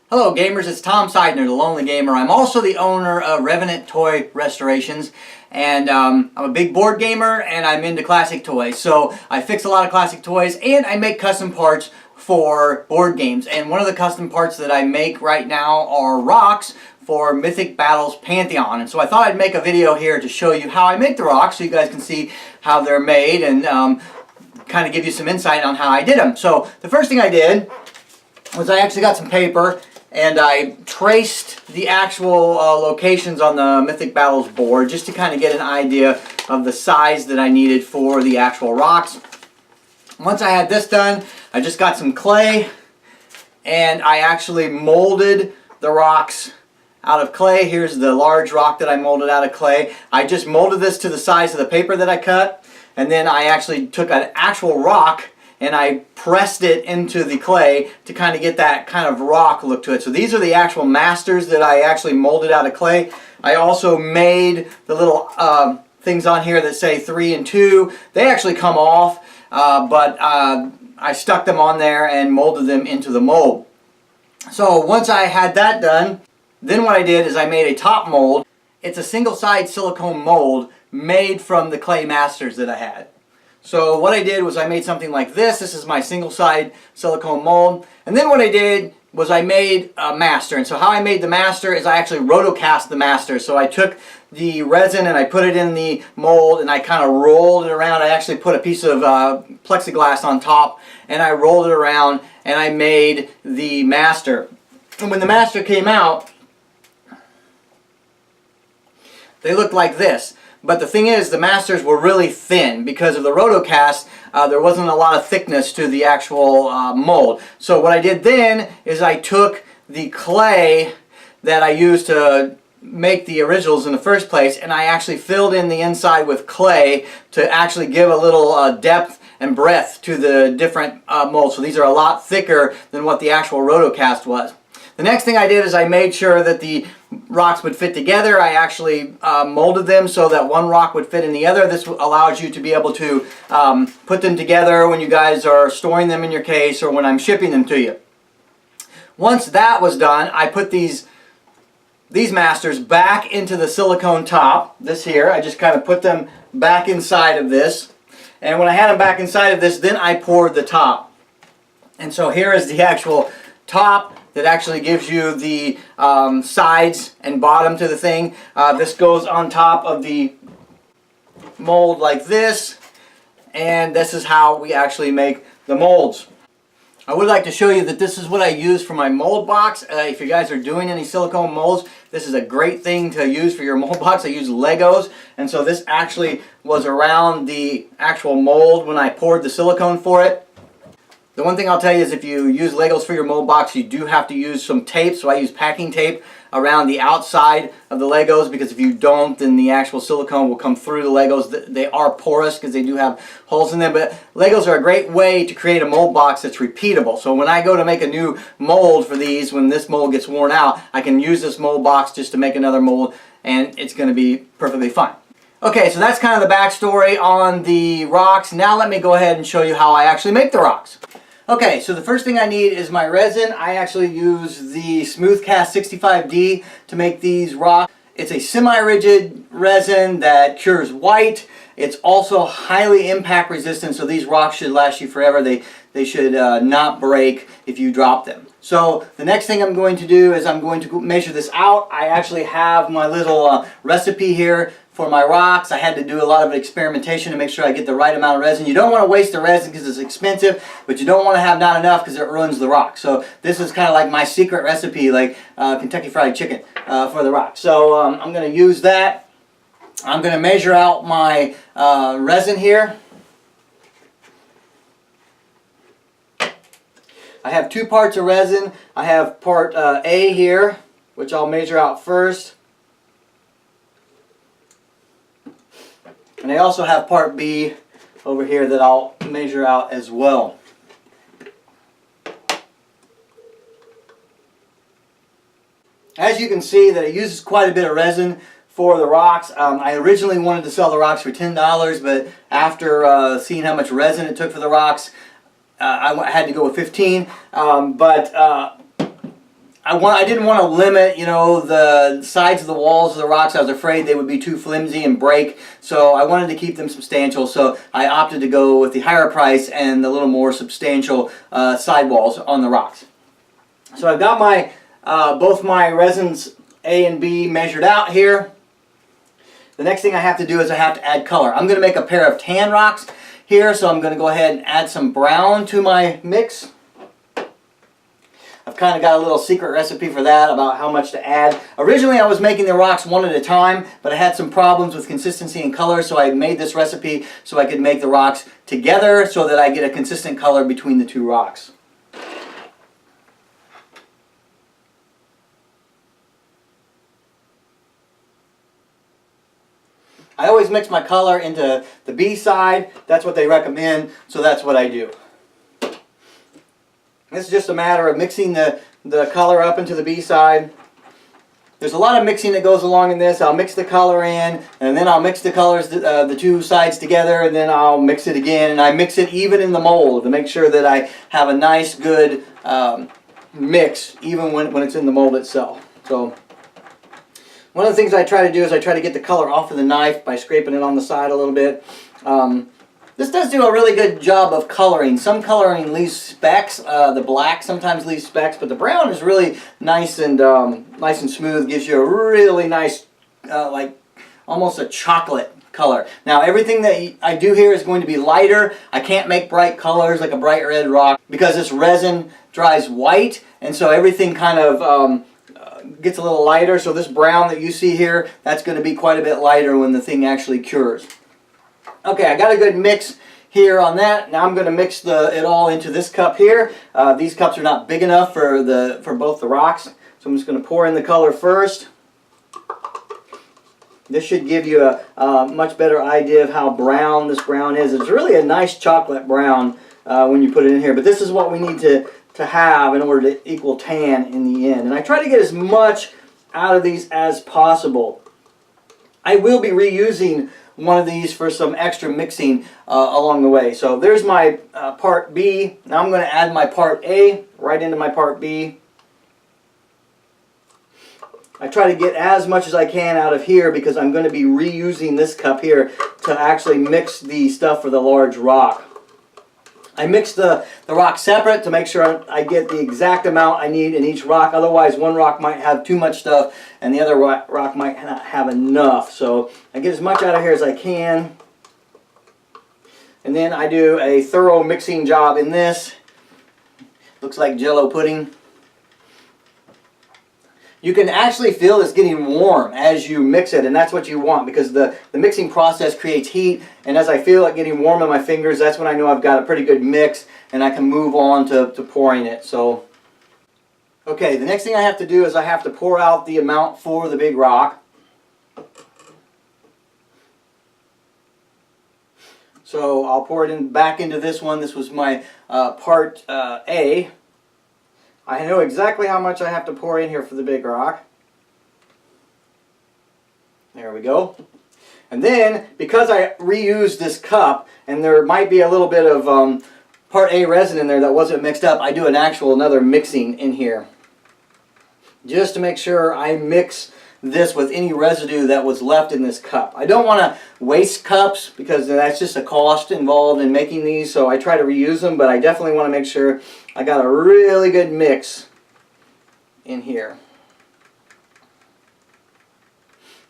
Hello gamers, it's Tom Sidener, the Lonely Gamer. I'm also the owner of Revenant Toy Restorations, and I'm a big board gamer and I'm into classic toys. So I fix a lot of classic toys and I make custom parts for board games. And one of the custom parts that I make right now are rocks for Mythic Battles Pantheon. And so I thought I'd make a video here to show you how I make the rocks so you guys can see how they're made and kind of give you some insight on how I did them. So the first thing I did was I actually got some paper and I traced the actual locations on the Mythic Battles board just to kind of get an idea of the size that I needed for the actual rocks. Once I had this done, I just got some clay and I actually molded the rocks out of clay. Here's the large rock that I molded out of clay. I just molded this to the size of the paper that I cut, and then I actually took an actual rock and I pressed it into the clay to kind of get that kind of rock look to it. So these are the actual masters that I actually molded out of clay. I also made the little things on here that say 3 and 2. They actually come off, but I stuck them on there and molded them into the mold. So once I had that done, then what I did is I made a top mold. It's a single side silicone mold made from the clay masters that I had. So what I did was I made something like this. This is my single side silicone mold. And then what I did was I made a master. And so how I made the master is I actually rotocast the master. So I took the resin and I put it in the mold and I kind of rolled it around. I actually put a piece of plexiglass on top and I rolled it around and I made the master. And when the master came out, they looked like this. But the thing is, the masters were really thin because of the rotocast. There wasn't a lot of thickness to the actual mold. So what I did then is I took the clay that I used to make the originals in the first place and I actually filled in the inside with clay to actually give a little depth and breadth to the different molds. So these are a lot thicker than what the actual rotocast was. The next thing I did is I made sure that the rocks would fit together. I actually molded them so that one rock would fit in the other. This allows you to be able to put them together when you guys are storing them in your case or when I'm shipping them to you. Once that was done, I put these masters back into the silicone top. This here, I just kind of put them back inside of this. And when I had them back inside of this, then I poured the top. And so here is the actual top that actually gives you the sides and bottom to the thing. This goes on top of the mold like this, and this is how we actually make the molds. I would like to show you that this is what I use for my mold box. If you guys are doing any silicone molds, this is a great thing to use for your mold box. I use Legos, and so this actually was around the actual mold when I poured the silicone for it. The one thing I'll tell you is if you use Legos for your mold box, you do have to use some tape. So I use packing tape around the outside of the Legos because if you don't, then the actual silicone will come through the Legos. They are porous because they do have holes in them, but Legos are a great way to create a mold box that's repeatable. So when I go to make a new mold for these, when this mold gets worn out, I can use this mold box just to make another mold and it's going to be perfectly fine. Okay, so that's kind of the backstory on the rocks. Now let me go ahead and show you how I actually make the rocks. Okay, so the first thing I need is my resin. I actually use the Smoothcast 65D to make these rocks. It's a semi-rigid resin that cures white. It's also highly impact resistant, so these rocks should last you forever. They should not break if you drop them. So the next thing I'm going to do is I'm going to measure this out. I actually have my little recipe here for my rocks. I had to do a lot of experimentation to make sure I get the right amount of resin. You don't want to waste the resin because it's expensive, but you don't want to have not enough because it ruins the rock. So this is kind of like my secret recipe, like Kentucky Fried Chicken for the rock. So I'm going to use that. I'm going to measure out my resin here. I have 2 parts of resin. I have part A here, which I'll measure out first. And I also have part B over here that I'll measure out as well. As you can see that it uses quite a bit of resin for the rocks. I originally wanted to sell the rocks for $10, but after seeing how much resin it took for the rocks, I had to go with $15. I didn't want to limit, you know, the sides of the walls of the rocks. I was afraid they would be too flimsy and break, so I wanted to keep them substantial. So I opted to go with the higher price and the little more substantial sidewalls on the rocks. So I've got my both my resins A and B measured out here. The next thing I have to do is I have to add color. I'm going to make a pair of tan rocks here, so I'm going to go ahead and add some brown to my mix. I've kind of got a little secret recipe for that about how much to add. Originally I was making the rocks one at a time, but I had some problems with consistency and color, so I made this recipe so I could make the rocks together so that I get a consistent color between the two rocks. I always mix my color into the B side. That's what they recommend, so that's what I do. This is just a matter of mixing the color up into the B side. There's a lot of mixing that goes along in this. I'll mix the color in, and then I'll mix the colors, the two sides together, and then I'll mix it again. And I mix it even in the mold to make sure that I have a nice, good mix, even when it's in the mold itself. So one of the things I try to do is I try to get the color off of the knife by scraping it on the side a little bit. This does do a really good job of coloring. Some coloring leaves specks. The black sometimes leaves specks, but the brown is really nice and smooth. Gives you a really nice, like almost a chocolate color. Now everything that I do here is going to be lighter. I can't make bright colors like a bright red rock because this resin dries white, and so everything kind of gets a little lighter. So this brown that you see here, that's going to be quite a bit lighter when the thing actually cures. Okay, I got a good mix here on that. Now I'm going to mix it all into this cup here. These cups are not big enough for both the rocks, so I'm just going to pour in the color first. This should give you a much better idea of how brown this brown is. It's really a nice chocolate brown when you put it in here, but this is what we need to have in order to equal tan in the end. And I try to get as much out of these as possible. I will be reusing one of these for some extra mixing along the way. So there's my part B. Now I'm going to add my part A right into my part B. I try to get as much as I can out of here because I'm going to be reusing this cup here to actually mix the stuff for the large rock. I mix the rock separate to make sure I get the exact amount I need in each rock. Otherwise, one rock might have too much stuff and the other rock might not have enough. So I get as much out of here as I can. And then I do a thorough mixing job in this. Looks like Jell-O pudding. You can actually feel this getting warm as you mix it, and that's what you want because the mixing process creates heat, and as I feel it getting warm on my fingers, that's when I know I've got a pretty good mix and I can move on to pouring it. So, okay, the next thing I have to do is I have to pour out the amount for the big rock. So I'll pour it back into this one. This was my part A. I know exactly how much I have to pour in here for the big rock. There we go. And then, because I reused this cup, and there might be a little bit of part A resin in there that wasn't mixed up, I do another mixing in here. Just to make sure I mix this with any residue that was left in this cup. I don't want to waste cups because that's just a cost involved in making these, so I try to reuse them, but I definitely want to make sure I got a really good mix in here.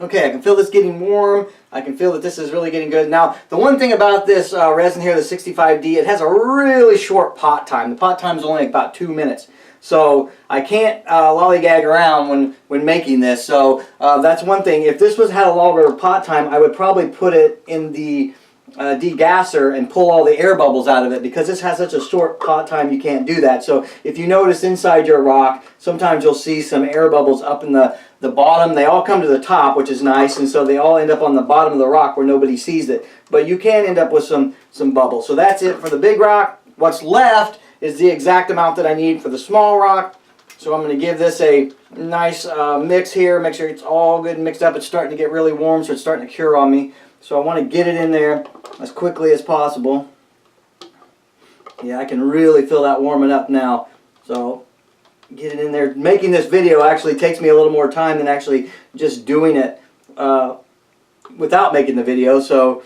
Okay, I can feel this getting warm. I can feel that this is really getting good. Now, the one thing about this resin here, the 65D, it has a really short pot time. The pot time is only about 2 minutes. So I can't lollygag around when making this. So that's one thing. If this had a longer pot time, I would probably put it in the degasser and pull all the air bubbles out of it, because this has such a short pot time you can't do that. So if you notice inside your rock, sometimes you'll see some air bubbles up in the bottom. They all come to the top, which is nice, and so they all end up on the bottom of the rock where nobody sees it. But you can end up with some bubbles. So that's it for the big rock. What's left is the exact amount that I need for the small rock. So I'm going to give this a nice mix here. Make sure it's all good and mixed up. It's starting to get really warm, so it's starting to cure on me. So I want to get it in there as quickly as possible. Yeah, I can really feel that warming up now. So get it in there. Making this video actually takes me a little more time than actually just doing it without making the video, so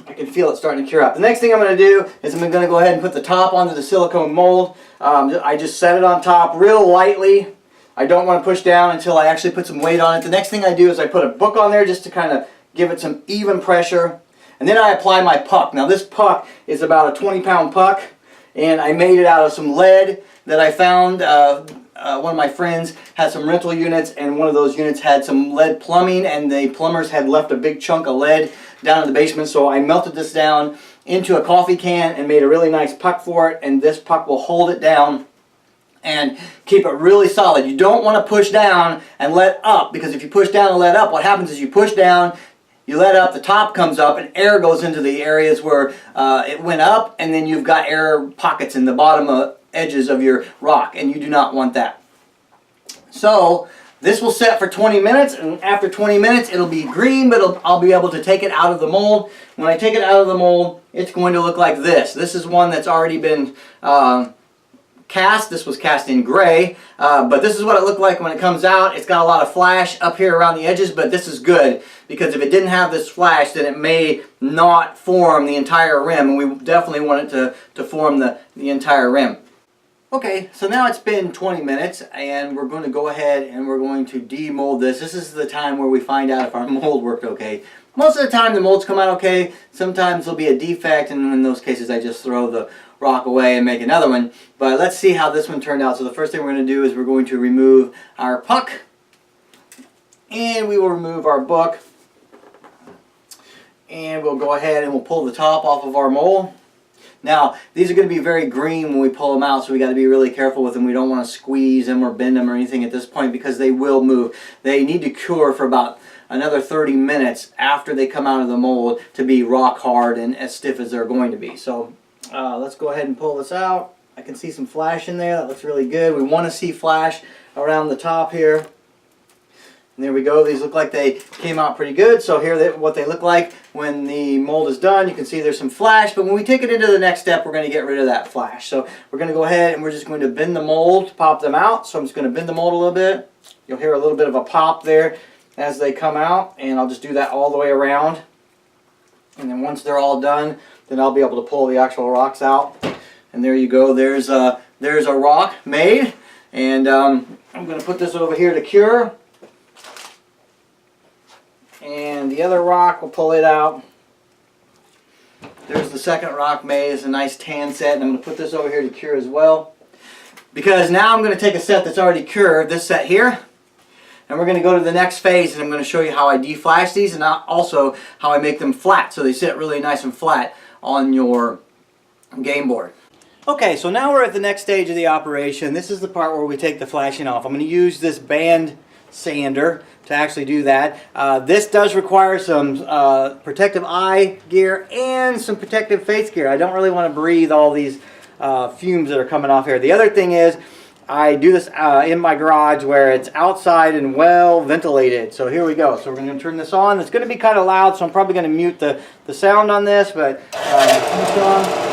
I can feel it starting to cure up. The next thing I'm going to do is I'm going to go ahead and put the top onto the silicone mold. I just set it on top real lightly. I don't want to push down until I actually put some weight on it. The next thing I do is I put a book on there just to kind of give it some even pressure. And then I apply my puck. Now this puck is about a 20-pound puck, and I made it out of some lead that I found. One of my friends had some rental units, and one of those units had some lead plumbing, and the plumbers had left a big chunk of lead down in the basement, so I melted this down into a coffee can and made a really nice puck for it, and this puck will hold it down and keep it really solid. You don't want to push down and let up, because if you push down and let up, what happens is you push down, you let up, the top comes up, and air goes into the areas where it went up, and then you've got air pockets in the bottom edges of your rock, and you do not want that. So this will set for 20 minutes, and after 20 minutes it'll be green, but I'll be able to take it out of the mold. When I take it out of the mold, it's going to look like this. This is one that's already been cast. This was cast in gray, but this is what it looked like when it comes out. It's got a lot of flash up here around the edges, but this is good, because if it didn't have this flash, then it may not form the entire rim, and we definitely want it to form the entire rim. Okay, so now it's been 20 minutes, and we're going to go ahead and we're going to demold this. This is the time where we find out if our mold worked okay. Most of the time the molds come out okay. Sometimes there'll be a defect, and in those cases I just throw the rock away and make another one. But let's see how this one turned out. So the first thing we're going to do is we're going to remove our puck, and we will remove our book, and we'll go ahead and we'll pull the top off of our mold. Now, these are going to be very green when we pull them out, so we got to be really careful with them. We don't want to squeeze them or bend them or anything at this point, because they will move. They need to cure for about another 30 minutes after they come out of the mold to be rock hard and as stiff as they're going to be. So let's go ahead and pull this out. I can see some flash in there. That looks really good. We want to see flash around the top here. And there we go. These look like they came out pretty good. So here what they look like when the mold is done. You can see there's some flash, but when we take it into the next step, we're going to get rid of that flash. So we're going to go ahead and we're just going to bend the mold to pop them out. So I'm just going to bend the mold a little bit. You'll hear a little bit of a pop there as they come out, and I'll just do that all the way around. And then once they're all done, then I'll be able to pull the actual rocks out. And there you go. There's a rock made, and I'm going to put this over here to cure. And the other rock, we'll pull it out. There's the second rock made. It's a nice tan set, and I'm going to put this over here to cure as well. Because now I'm going to take a set that's already cured, this set here, and we're going to go to the next phase, and I'm going to show you how I deflash these, and also how I make them flat so they sit really nice and flat on your game board. Okay, so now we're at the next stage of the operation. This is the part where we take the flashing off. I'm going to use this band sander to actually do that. This does require some protective eye gear and some protective face gear. I don't really want to breathe all these fumes that are coming off here. The other thing is, I do this in my garage where it's outside and well ventilated. So here we go. So we're going to turn this on. It's going to be kind of loud, so I'm probably going to mute the sound on this, but turn this on.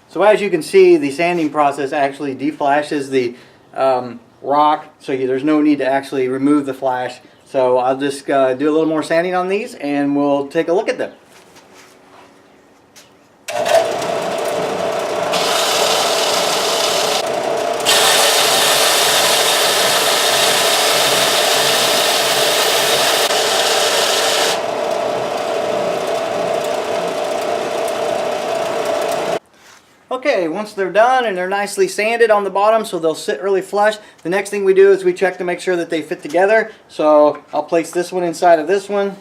So as you can see, the sanding process actually deflashes the rock, so there's no need to actually remove the flash. So I'll just do a little more sanding on these, and we'll take a look at them. Okay, once they're done and they're nicely sanded on the bottom so they'll sit really flush, the next thing we do is we check to make sure that they fit together. So I'll place this one inside of this one.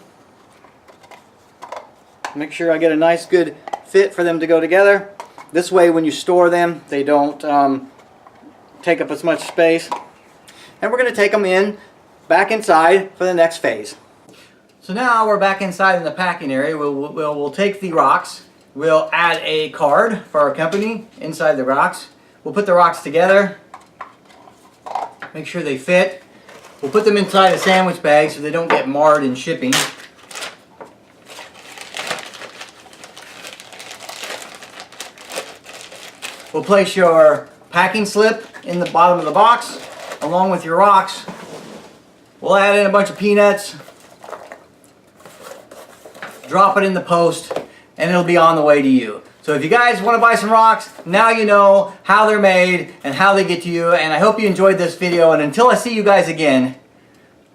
Make sure I get a nice good fit for them to go together. This way when you store them, they don't take up as much space. And we're going to take them back inside for the next phase. So now we're back inside in the packing area. We'll take the rocks we'll add a card for our company inside the rocks. We'll put the rocks together, make sure they fit. We'll put them inside a sandwich bag so they don't get marred in shipping. We'll place your packing slip in the bottom of the box along with your rocks. We'll add in a bunch of peanuts, drop it in the post, and it'll be on the way to you. So if you guys want to buy some rocks, now you know how they're made and how they get to you. And I hope you enjoyed this video. And until I see you guys again,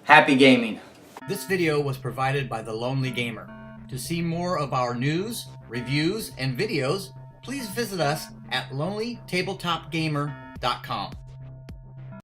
happy gaming. This video was provided by The Lonely Gamer. To see more of our news, reviews, and videos, please visit us at lonelytabletopgamer.com.